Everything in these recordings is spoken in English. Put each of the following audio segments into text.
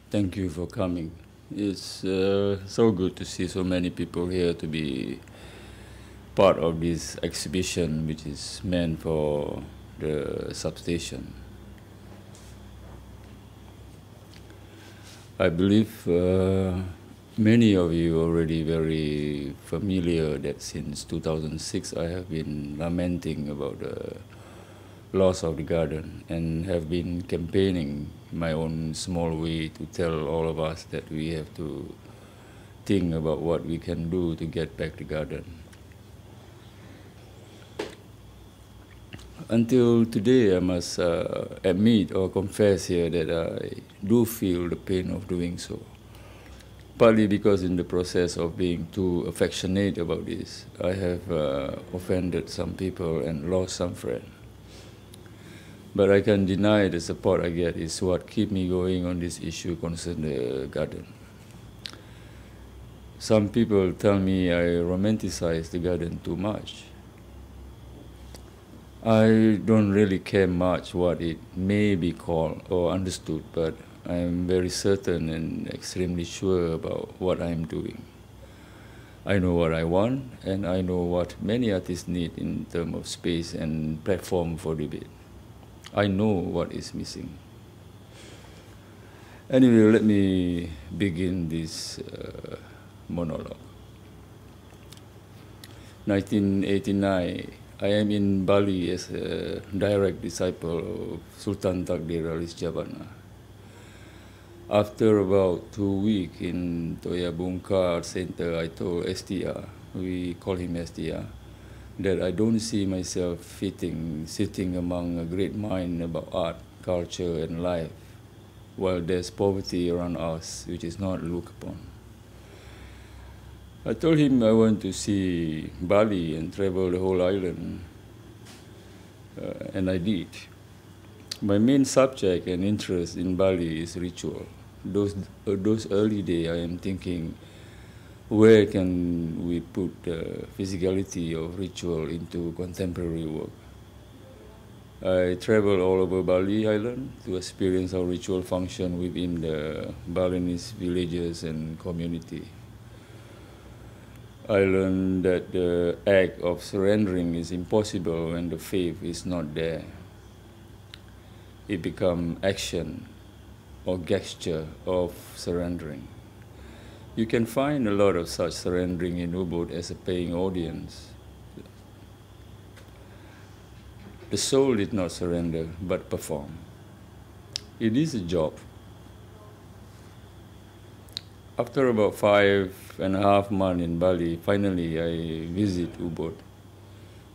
Thank you for coming. It's so good to see so many people here to be part of this exhibition, which is meant for the Substation. I believe many of you already very familiar that since 2006 I have been lamenting about the loss of the garden and have been campaigning my own small way to tell all of us that we have to think about what we can do to get back the garden. Until today, I must admit or confess here that I do feel the pain of doing so. Partly because in the process of being too affectionate about this, I have offended some people and lost some friends. But I can deny the support I get is what keeps me going on this issue concerning the garden. Some people tell me I romanticize the garden too much. I don't really care much what it may be called or understood, but I am very certain and extremely sure about what I am doing. I know what I want, and I know what many artists need in terms of space and platform for debate. I know what is missing. Anyway, let me begin this monologue. 1989, I am in Bali as a direct disciple of Sultan Takdir Alis Jabana. After about 2 weeks in Toyabunka Art Center, I told STR, we call him STR, that I don't see myself sitting among a great mind about art, culture, and life, while there's poverty around us, which is not looked upon. I told him I want to see Bali and travel the whole island, and I did. My main subject and interest in Bali is ritual. Those early days, I am thinking, where can we put the physicality of ritual into contemporary work? I traveled all over Bali Island to experience how ritual function within the Balinese villages and community. I learned that the act of surrendering is impossible when the faith is not there. It becomes action or gesture of surrendering. You can find a lot of such surrendering in Ubud as a paying audience. The soul did not surrender, but perform. It is a job. After about 5.5 months in Bali, finally I visit Ubud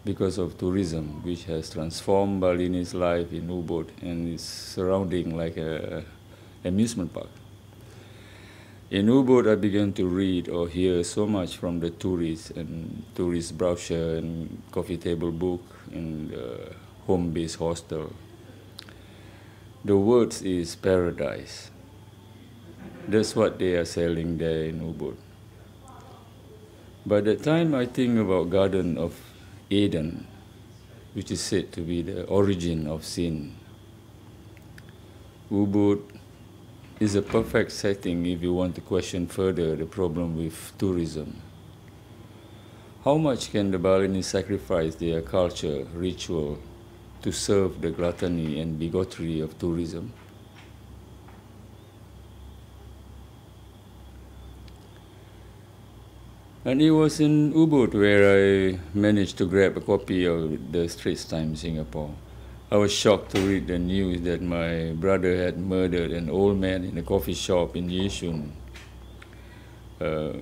because of tourism, which has transformed Balinese life in Ubud and is surrounding like an amusement park. In Ubud, I began to read or hear so much from the tourists and tourist brochure and coffee table book in the home-based hostel. The words is paradise. That's what they are selling there in Ubud. By the time I think about Garden of Eden, which is said to be the origin of sin, Ubud is a perfect setting if you want to question further the problem with tourism. How much can the Balinese sacrifice their culture, ritual, to serve the gluttony and bigotry of tourism? And it was in Ubud where I managed to grab a copy of the Straits Times Singapore. I was shocked to read the news that my brother had murdered an old man in a coffee shop in Yishun.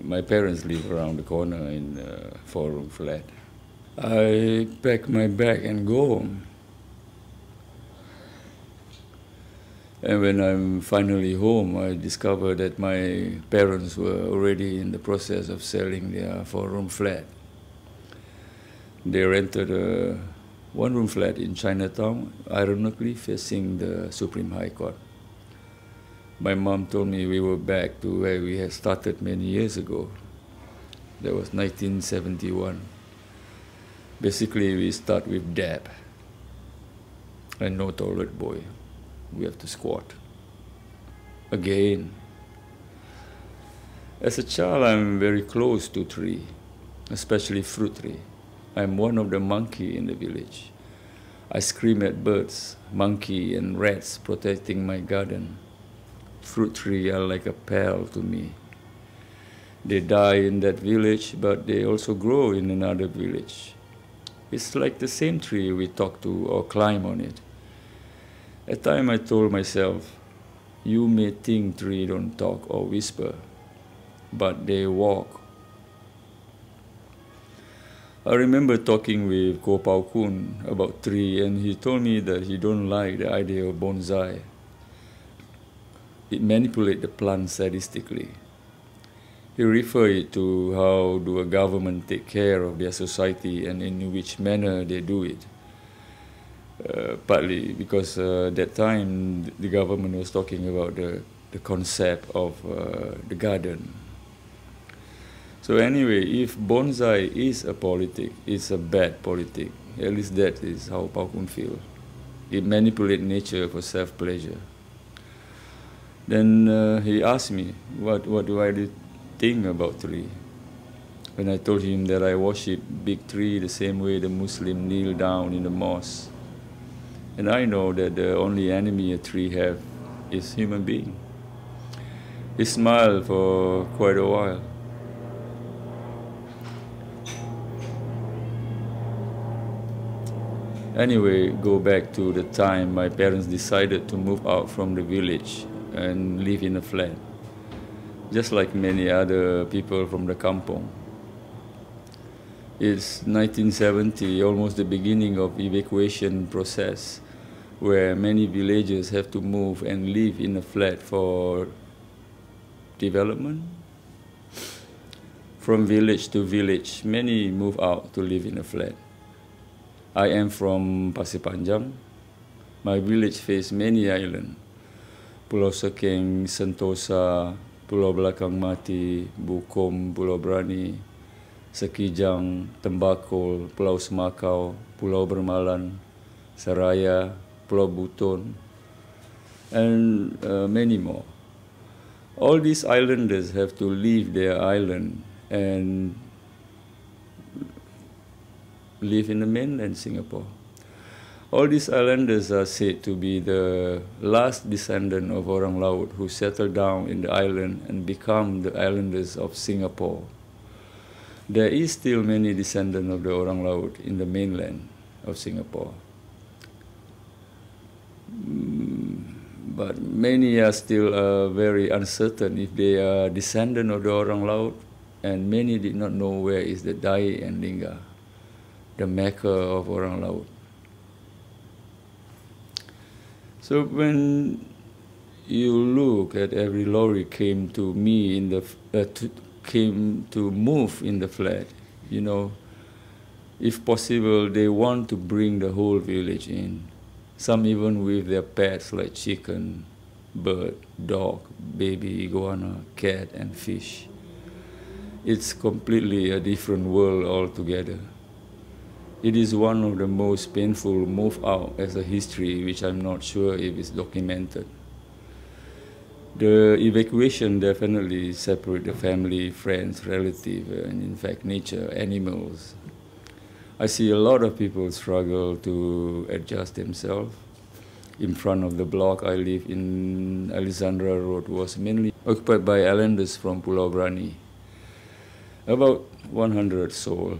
My parents live around the corner in a 4-room flat. I packed my bag and go home. And when I'm finally home, I discovered that my parents were already in the process of selling their 4-room flat. They rented a 1-room flat in Chinatown, ironically facing the Supreme High Court. My mom told me we were back to where we had started many years ago. That was 1971. Basically, we start with dab and no toilet boy. We have to squat. Again, As a child, I'm very close to tree, especially fruit tree. I'm one of the monkey in the village. I scream at birds, monkey and rats protecting my garden. Fruit tree are like a pal to me. They die in that village, but they also grow in another village. It's like the same tree we talk to or climb on it. At time I told myself, you may think tree don't talk or whisper, but they walk. I remember talking with Ko Pao Kun about tree, and he told me that he don't like the idea of bonsai. It manipulates the plant sadistically. He referred it to how do a government take care of their society and in which manner they do it. Partly because that time the government was talking about the concept of the garden. So anyway, if bonsai is a politic, it's a bad politic. At least that is how Pao Kun feels. It manipulates nature for self-pleasure. Then he asked me, what do I think about tree? When I told him that I worship big tree the same way the Muslim kneel down in the mosque. And I know that the only enemy a tree have is human being. He smiled for quite a while. Anyway, go back to the time my parents decided to move out from the village and live in a flat, just like many other people from the kampong. It's 1970, almost the beginning of evacuation process, where many villagers have to move and live in a flat for development. From village to village, many move out to live in a flat. I am from Pasir Panjang. My village faces many islands. Pulau Sekeng, Sentosa, Pulau Belakang Mati, Bukom, Pulau Brani, Sekijang, Tembakol, Pulau Semakau, Pulau Bermalan, Seraya, Pulau Buton, and many more. All these islanders have to leave their island and live in the mainland Singapore. All these islanders are said to be the last descendant of orang laut who settled down in the island and become the islanders of Singapore. There is still many descendants of the orang laut in the mainland of Singapore. But many are still very uncertain if they are descendant of the orang laut, and many did not know where is the Dai and Lingga, the Mecca of orang laut. So when you look at every lorry came to me in the came to move in the flat, you know, if possible, they want to bring the whole village in. Some even with their pets like chicken, bird, dog, baby iguana, cat, and fish. It's completely a different world altogether. It is one of the most painful move out as a history, which I'm not sure if it's documented. The evacuation definitely separate the family, friends, relatives, and in fact nature, animals. I see a lot of people struggle to adjust themselves. In front of the block I live in, Alexandra Road was mainly occupied by islanders from Pulau Brani. About 100 souls.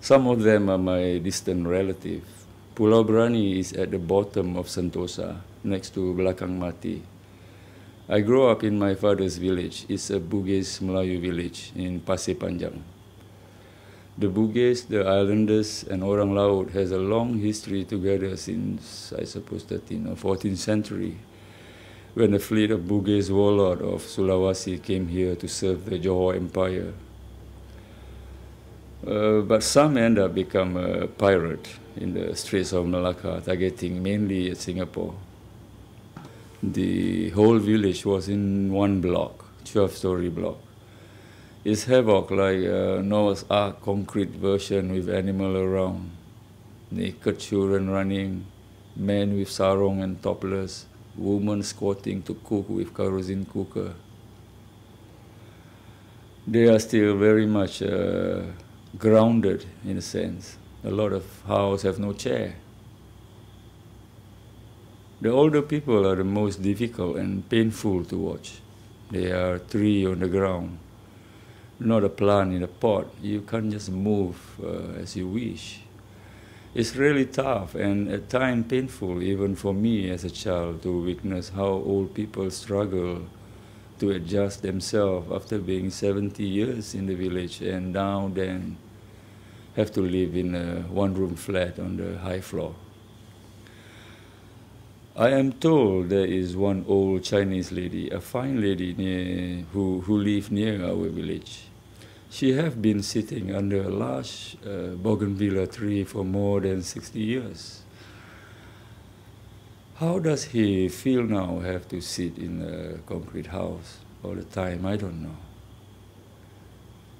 Some of them are my distant relatives. Pulau Brani is at the bottom of Sentosa, next to Belakang Mati. I grew up in my father's village. It's a Bugis Melayu village in Pasir Panjang. The Bugis, the islanders, and orang laut has a long history together since, I suppose, 13th or 14th century, when a fleet of Bugis warlord of Sulawesi came here to serve the Johor Empire. But some end up become a pirate in the Straits of Malacca, targeting mainly Singapore. The whole village was in one block, 12-story block. It's havoc like a Noah's Ark concrete version with animal around, naked children running, men with sarong and topless, women squatting to cook with kerosene cooker. they are still very much grounded in a sense. A lot of houses have no chair. The older people are the most difficult and painful to watch. They are tree on the ground, not a plant in a pot. You can't just move as you wish. It's really tough and at times painful, even for me as a child, to witness how old people struggle to adjust themselves after being 70 years in the village and now then have to live in a one-room flat on the high floor. I am told there is one old Chinese lady, a fine lady who lives near our village. She has been sitting under a large bougainvillea tree for more than 60 years. How does he feel now, have to sit in a concrete house all the time? I don't know.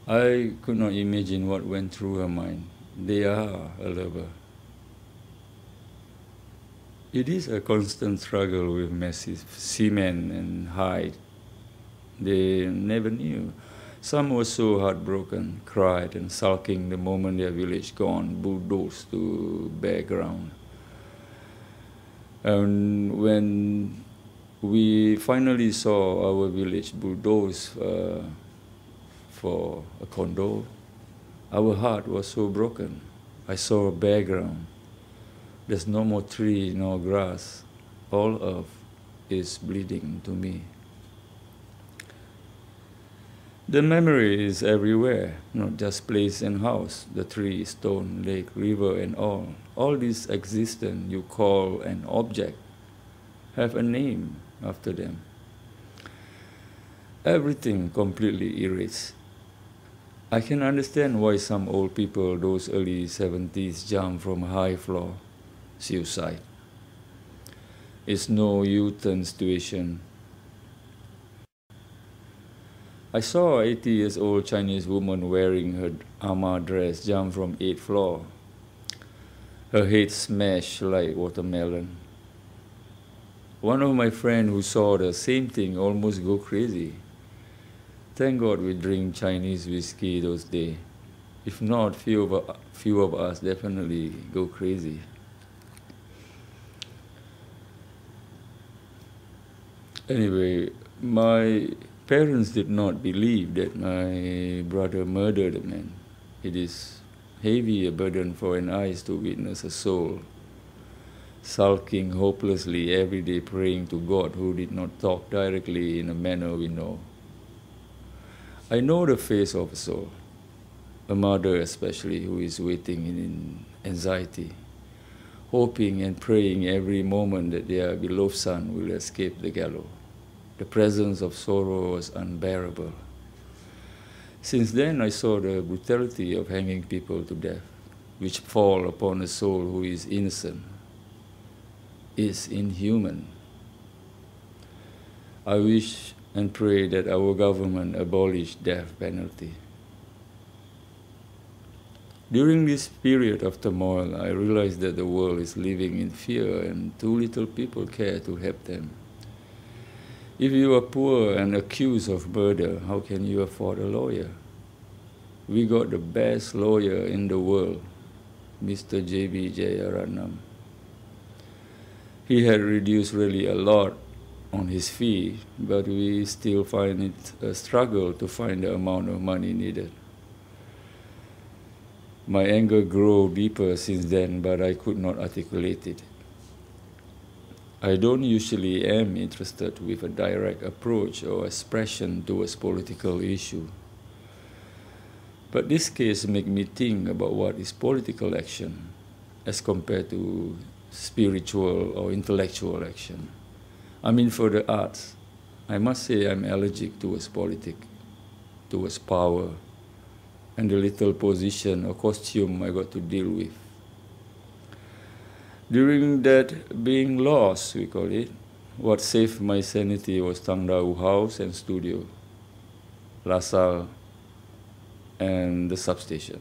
I could not imagine what went through her mind. They are a lover. It is a constant struggle with massive cement and height. They never knew. Some were so heartbroken, cried and sulking the moment their village gone, bulldozed to bare ground. And when we finally saw our village bulldozed for a condo, our heart was so broken. I saw a bare ground. There's no more tree, no grass. All earth is bleeding to me. The memory is everywhere, not just place and house, the tree, stone, lake, river, and all. All this existence you call an object have a name after them. Everything completely erased. I can understand why some old people, those early 70s, jump from a high floor. Suicide. It's no U-turn situation. I saw an 80-year-old Chinese woman wearing her ama dress jump from 8th floor. Her head smashed like watermelon. One of my friends who saw the same thing almost go crazy. Thank God we drink Chinese whiskey those days. If not, few of us definitely go crazy. Anyway, my parents did not believe that my brother murdered a man. It is heavy a burden for an eyes to witness a soul sulking hopelessly every day, praying to God who did not talk directly in a manner we know. I know the face of a soul, a mother especially, who is waiting in anxiety, hoping and praying every moment that their beloved son will escape the gallows. The presence of sorrow was unbearable. Since then, I saw the brutality of hanging people to death, which fall upon a soul who is innocent, is inhuman. I wish and pray that our government abolish death penalty. During this period of turmoil, I realized that the world is living in fear and too little people care to help them. If you are poor and accused of murder, how can you afford a lawyer? We got the best lawyer in the world, Mr. J.B. Jeyaretnam. He had reduced really a lot on his fee, but we still find it a struggle to find the amount of money needed. My anger grew deeper since then, but I could not articulate it. I don't usually am interested with a direct approach or expression towards political issue. But this case made me think about what is political action as compared to spiritual or intellectual action. I mean, for the arts, I must say I'm allergic towards politics, towards power, and the little position or costume I got to deal with. During that being lost, we call it, what saved my sanity was Tang Dau House and Studio, La Salle, and the Substation.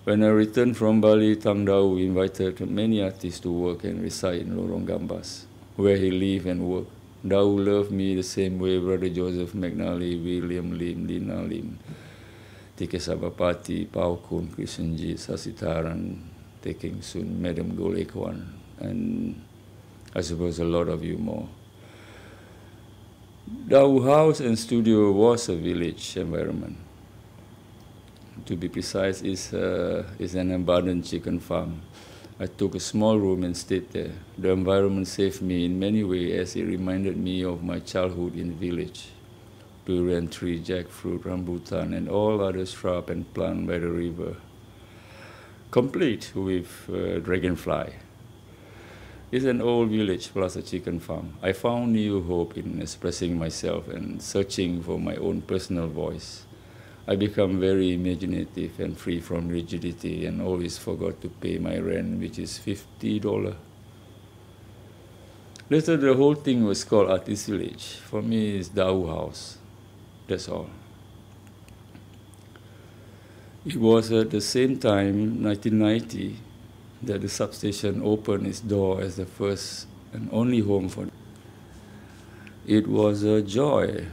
When I returned from Bali, Tang Dau invited many artists to work and reside in Lorong Gambas, where he lived and worked. Thou love me the same way Brother Joseph McNally, William Lim, Lina Lim, Tike Sabapati, Pao Kun, Krishnji, Sasitaran, Taking Sun, Madam Golekwan, and I suppose a lot of you more. Dau house and studio was a village environment. To be precise, is an abandoned chicken farm. I took a small room and stayed there. The environment saved me in many ways as it reminded me of my childhood in the village. Durian tree, jackfruit, rambutan, and all other shrub and plant by the river. Complete with dragonfly. It's an old village plus a chicken farm. I found new hope in expressing myself and searching for my own personal voice. I became very imaginative and free from rigidity and always forgot to pay my rent, which is $50. Later, the whole thing was called Artist Village. For me, it's Dau House. That's all. It was at the same time, 1990, that the Substation opened its door as the first and only home for. It was a joy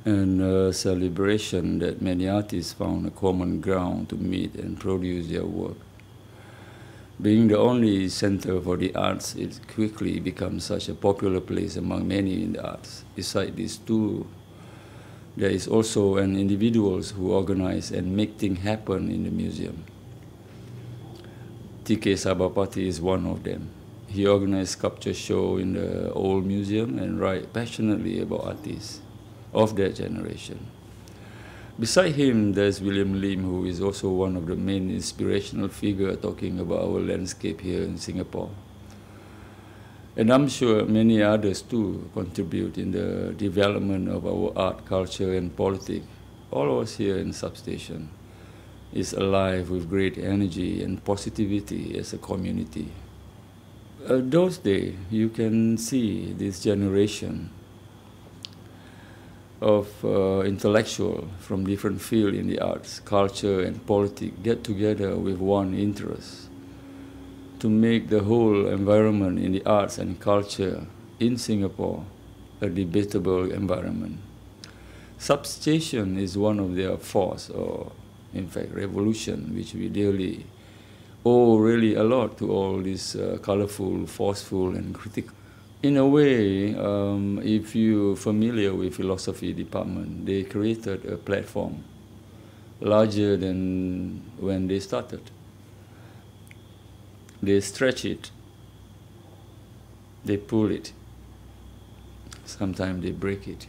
and a celebration that many artists found a common ground to meet and produce their work. Being the only center for the arts, it quickly becomes such a popular place among many in the arts. Besides these two, there is also an individuals who organize and make things happen in the museum. T.K. Sabapati is one of them. He organized sculpture show in the old museum and write passionately about artists of that generation. Beside him, there's William Lim, who is also one of the main inspirational figures talking about our landscape here in Singapore. And I'm sure many others too contribute in the development of our art, culture, and politics. All of us here in Substation is alive with great energy and positivity as a community. Those days, you can see this generation of intellectuals from different fields in the arts, culture, and politics get together with one interest: to make the whole environment in the arts and culture in Singapore a debatable environment. Substation is one of their force, or in fact revolution, which we dearly owe really a lot to all this colorful, forceful, and critical. In a way, if you're familiar with philosophy department, they created a platform larger than when they started. They stretch it, they pull it, sometimes they break it.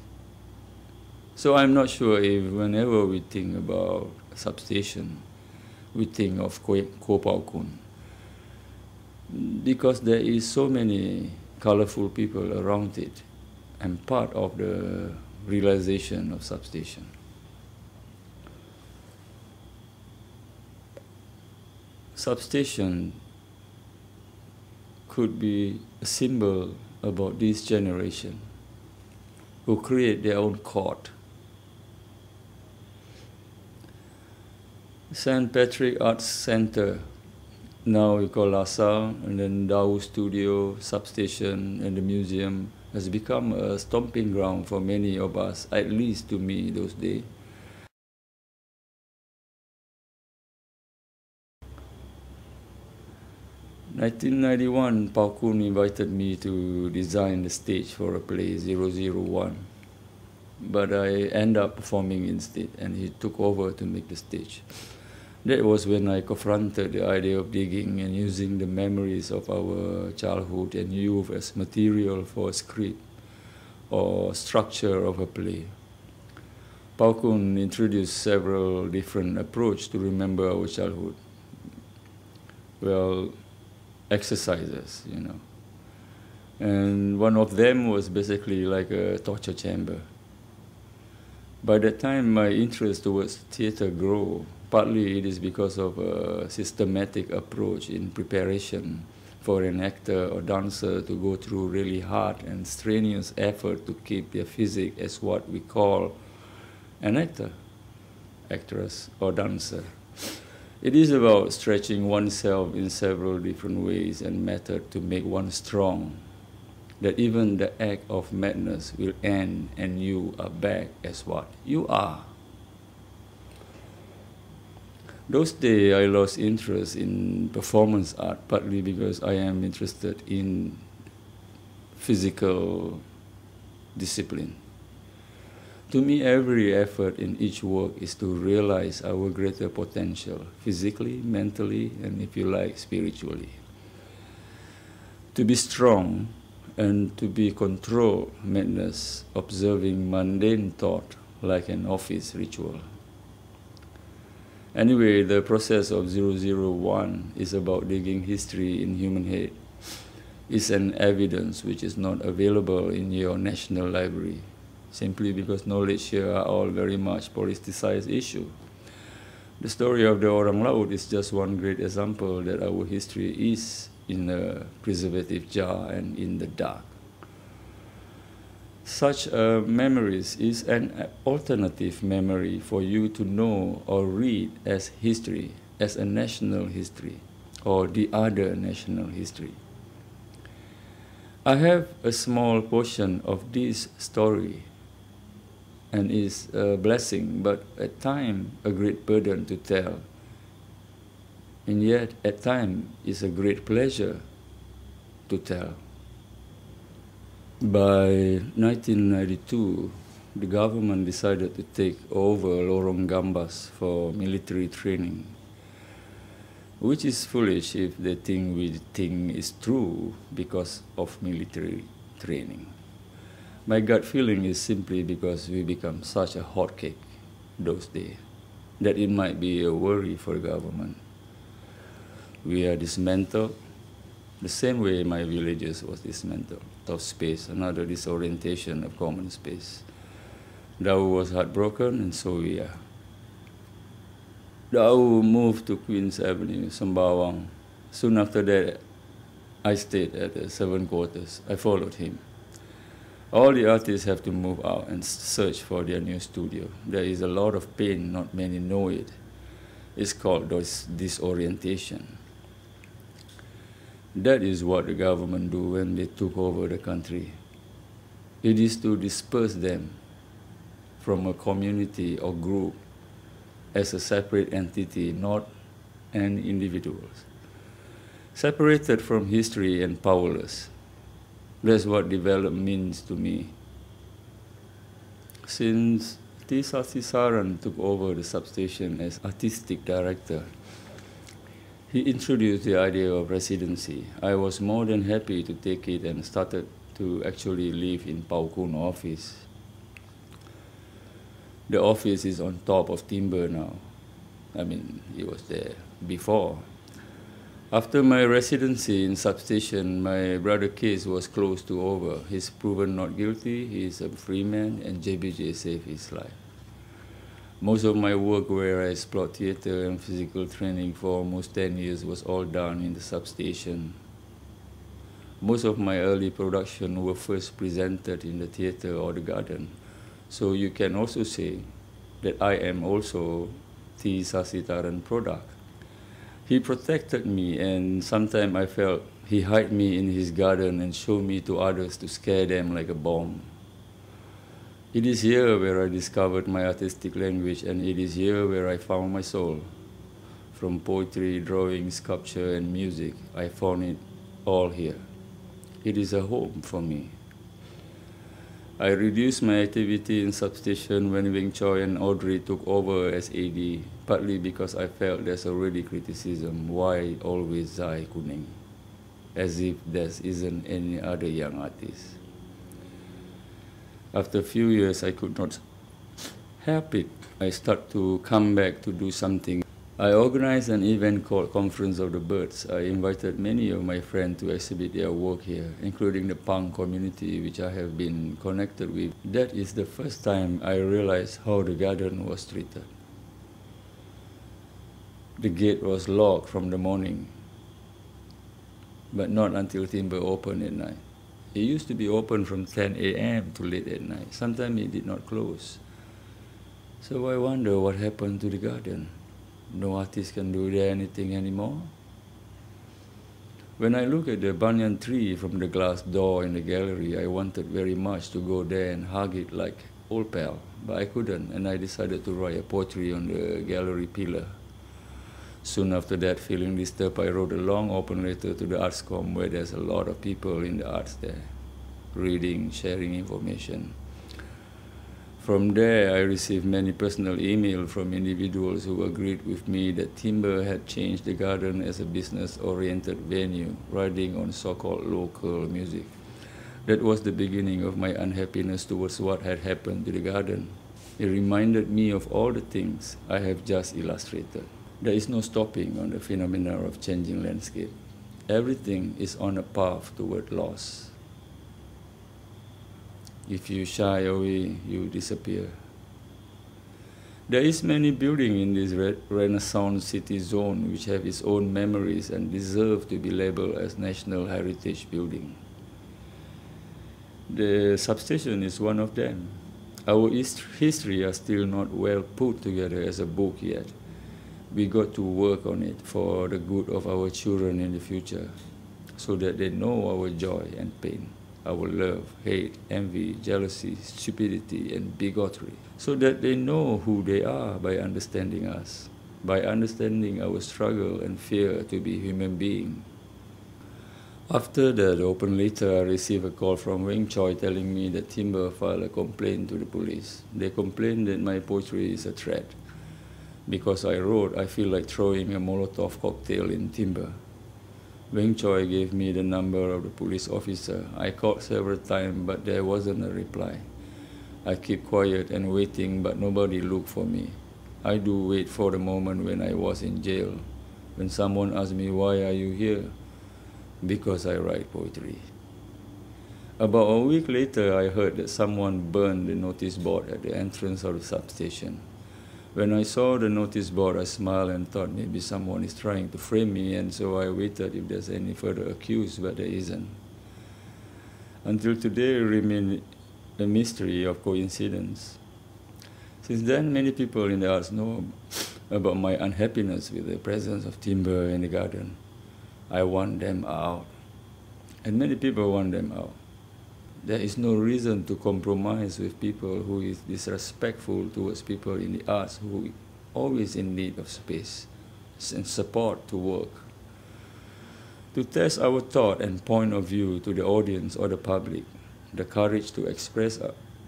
So I'm not sure if whenever we think about Substation, we think of Ko Pao Kun, because there is so many colorful people around it and part of the realization of Substation. Substation could be a symbol about this generation who create their own court. St. Patrick Arts Center, now we call LaSalle, and then Dau Studio, Substation, and the museum has become a stomping ground for many of us, at least to me those days. In 1991, Pao Kun invited me to design the stage for a play 001, but I ended up performing instead, and he took over to make the stage. That was when I confronted the idea of digging and using the memories of our childhood and youth as material for a script or structure of a play. Pao Kun introduced several different approaches to remember our childhood. Well, exercises, you know. And one of them was basically like a torture chamber. By that time, my interest towards theater grew. Partly it is because of a systematic approach in preparation for an actor or dancer to go through really hard and strenuous effort to keep their physique as what we call an actor, actress, or dancer. It is about stretching oneself in several different ways and methods to make one strong, that even the act of madness will end and you are back as what you are. Those days I lost interest in performance art, partly because I am interested in physical discipline. To me, every effort in each work is to realize our greater potential, physically, mentally, and if you like, spiritually. To be strong and to be controlled madness, observing mundane thought like an office ritual. Anyway, the process of 001 is about digging history in human head. It's an evidence which is not available in your national library, simply because knowledge here are all very much politicized issue. The story of the Orang Laut is just one great example that our history is in a preservative jar and in the dark. Such memories is an alternative memory for you to know or read as history, as a national history, or the other national history. I have a small portion of this story, and is a blessing, but at times a great burden to tell. And yet, at times, it's a great pleasure to tell. By 1992, the government decided to take over Lorong Gambas for military training, which is foolish if the thing we think is true because of military training. My gut feeling is simply because we become such a hotcake those days that it might be a worry for the government. We are dismantled the same way my villages was dismantled of space, another disorientation of common space. Dau was heartbroken, and so we are. Dau moved to Queen's Avenue, Sembawang. Soon after that, I stayed at the 7 quarters. I followed him. All the artists have to move out and search for their new studio. There is a lot of pain, not many know it. It's called disorientation. That is what the government do when they took over the country. It is to disperse them from a community or group as a separate entity, not an individual. Separated from history and powerless. That's what development means to me. Since T. Sasisaran took over the Substation as artistic director, he introduced the idea of residency. I was more than happy to take it and started to actually live in Paukun office. The office is on top of timber now. I mean, it was there before. After my residency in Substation, my brother's case was close to over. He's proven not guilty, he's a free man, and JBJ saved his life. Most of my work where I explored theater and physical training for almost 10 years was all done in the Substation. Most of my early productions were first presented in the theater or the garden. So you can also say that I am also T. Sasitaran product. He protected me, and sometimes I felt he hid me in his garden and showed me to others to scare them like a bomb. It is here where I discovered my artistic language, and it is here where I found my soul. From poetry, drawing, sculpture, and music, I found it all here. It is a home for me. I reduced my activity in Substation when Wing Choi and Audrey took over as AD, partly because I felt there's already criticism, why always Zai Kuning, as if there isn't any other young artist. After a few years, I could not help it. I started to come back to do something. I organized an event called Conference of the Birds. I invited many of my friends to exhibit their work here, including the punk community, which I have been connected with. That is the first time I realized how the garden was treated. The gate was locked from the morning, but not until timber opened at night. It used to be open from 10 a.m. to late at night. Sometimes it did not close. So I wonder what happened to the garden. No artist can do there anything anymore. When I look at the banyan tree from the glass door in the gallery, I wanted very much to go there and hug it like old pal, but I couldn't, and I decided to write a poetry on the gallery pillar. Soon after that, feeling disturbed, I wrote a long open letter to the Artscom, where there's a lot of people in the arts there, reading, sharing information. From there, I received many personal emails from individuals who agreed with me that timber had changed the garden as a business-oriented venue, riding on so-called local music. That was the beginning of my unhappiness towards what had happened to the garden. It reminded me of all the things I have just illustrated. There is no stopping on the phenomena of changing landscape. Everything is on a path toward loss. If you shy away, you disappear. There is many buildings in this Renaissance city zone which have its own memories and deserve to be labeled as National Heritage Building. The Substation is one of them. Our history are still not well put together as a book yet. We got to work on it for the good of our children in the future, so that they know our joy and pain, our love, hate, envy, jealousy, stupidity, and bigotry, so that they know who they are by understanding us, by understanding our struggle and fear to be human beings. After that open letter, I received a call from Weng Choi telling me that Timber filed a complaint to the police. They complained that my poetry is a threat. Because I wrote, I feel like throwing a Molotov cocktail in Timber. Weng Choi gave me the number of the police officer. I called several times, but there wasn't a reply. I keep quiet and waiting, but nobody looked for me. I do wait for the moment when I was in jail. When someone asks me, why are you here? Because I write poetry. About a week later, I heard that someone burned the notice board at the entrance of the substation. When I saw the notice board, I smiled and thought maybe someone is trying to frame me, and so I waited if there's any further accused, but there isn't. Until today, it remains a mystery of coincidence. Since then, many people in the arts know about my unhappiness with the presence of timber in the garden. I want them out, and many people want them out. There is no reason to compromise with people who is disrespectful towards people in the arts who are always in need of space and support to work. To test our thought and point of view to the audience or the public, the courage to express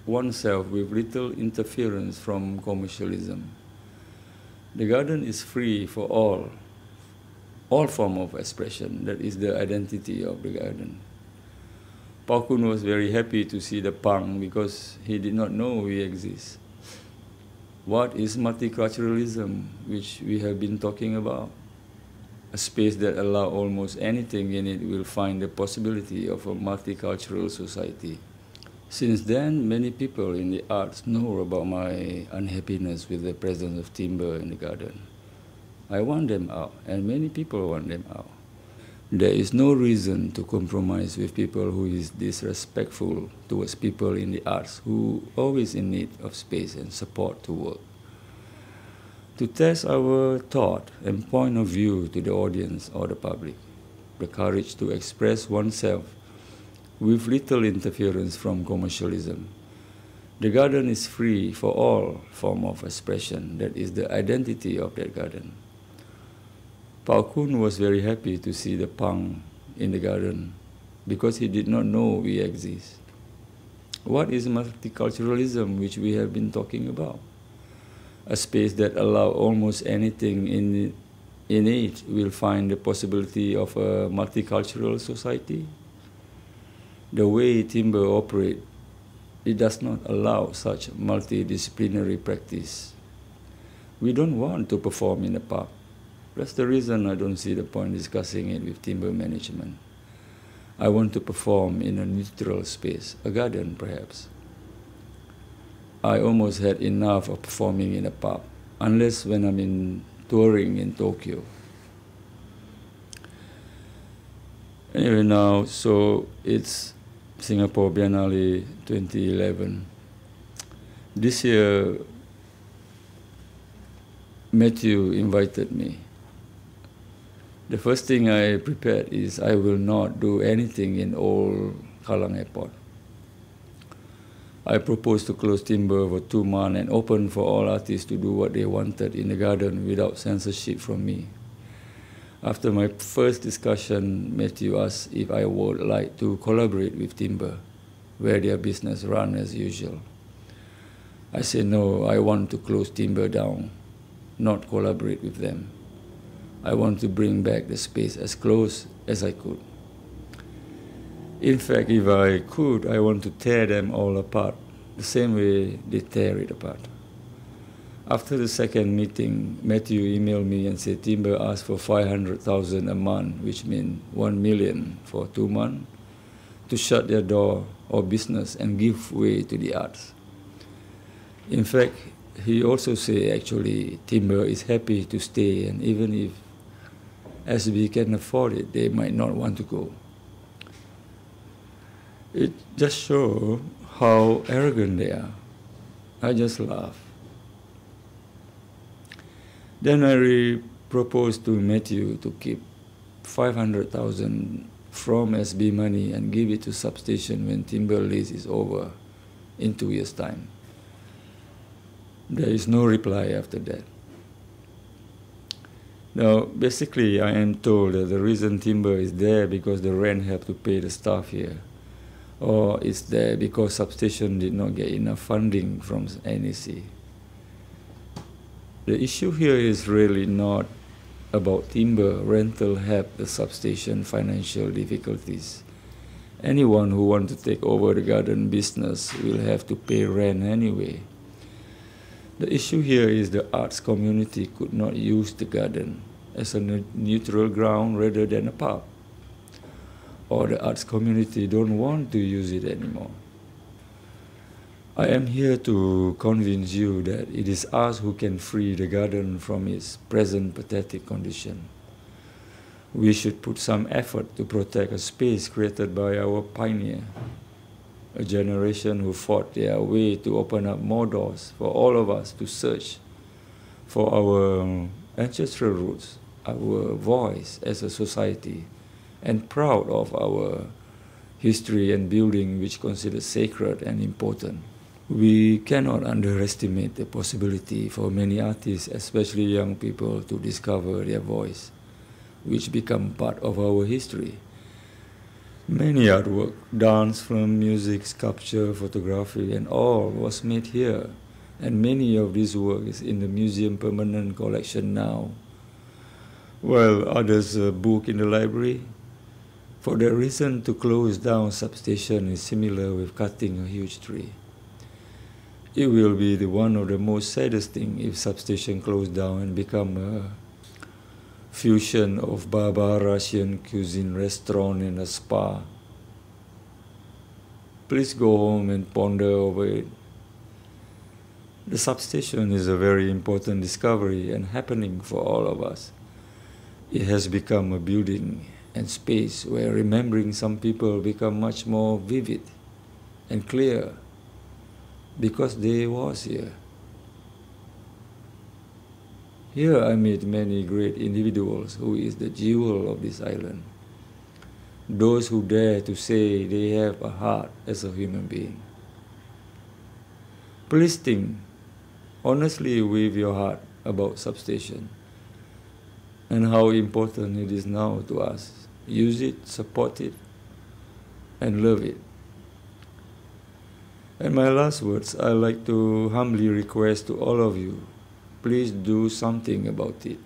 oneself with little interference from commercialism. The garden is free for all form of expression. That is the identity of the garden. Pao Kun was very happy to see the punk because he did not know we exist. What is multiculturalism, which we have been talking about? A space that allows almost anything in it will find the possibility of a multicultural society. Since then, many people in the arts know about my unhappiness with the presence of timber in the garden. I want them out, and many people want them out. There is no reason to compromise with people who is disrespectful towards people in the arts who are always in need of space and support to work. To test our thought and point of view to the audience or the public, the courage to express oneself with little interference from commercialism. The garden is free for all form of expression. That is the identity of that garden. Pao Kun was very happy to see the punk in the garden because he did not know we exist. What is multiculturalism, which we have been talking about? A space that allows almost anything in it will find the possibility of a multicultural society. The way timber operates, it does not allow such multidisciplinary practice. We don't want to perform in a pub. That's the reason I don't see the point discussing it with timber management. I want to perform in a neutral space, a garden perhaps. I almost had enough of performing in a pub, unless when I'm touring in Tokyo. Anyway, now, so it's Singapore Biennale 2011. This year, Matthew invited me. The first thing I prepared is I will not do anything in old Kallang Airport. I proposed to close timber for 2 months and open for all artists to do what they wanted in the garden without censorship from me. After my first discussion, Matthew asked if I would like to collaborate with Timber, where their business run as usual. I said no, I want to close Timber down, not collaborate with them. I want to bring back the space as close as I could. In fact, if I could, I want to tear them all apart, the same way they tear it apart. After the second meeting, Matthew emailed me and said Timber asked for 500,000 a month, which means 1 million for 2 months, to shut their door or business and give way to the arts. In fact, he also said actually Timber is happy to stay, and even if SB can afford it, they might not want to go. It just shows how arrogant they are. I just laugh. Then I proposed to Matthew to keep 500,000 from SB money and give it to Substation when Timber lease is over in 2 years' time. There is no reply after that. Now, basically, I am told that the reason Timber is there because the rent have to pay the staff here, or it's there because Substation did not get enough funding from NEC. The issue here is really not about Timber rental help the Substation financial difficulties. Anyone who wants to take over the garden business will have to pay rent anyway. The issue here is the arts community could not use the garden as a neutral ground rather than a pub. Or the arts community don't want to use it anymore. I am here to convince you that it is us who can free the garden from its present pathetic condition. We should put some effort to protect a space created by our pioneer, a generation who fought their way to open up more doors for all of us to search for our ancestral roots, our voice as a society, and proud of our history and building which considered sacred and important. We cannot underestimate the possibility for many artists, especially young people, to discover their voice, which become part of our history. Many artwork, dance, film, music, sculpture, photography, and all was made here, and many of these work is in the museum permanent collection now, while others book in the library. For the reason to close down Substation is similar with cutting a huge tree. It will be one of the most saddest things if Substation closed down and become a fusion of Baba Russian cuisine restaurant and a spa. Please go home and ponder over it. The Substation is a very important discovery and happening for all of us. It has become a building and space where remembering some people become much more vivid and clear because they was here. Here I meet many great individuals who is the jewel of this island. Those who dare to say they have a heart as a human being. Please think honestly with your heart about Substation and how important it is now to us. Use it, support it, and love it. And my last words, I like to humbly request to all of you, please do something about it.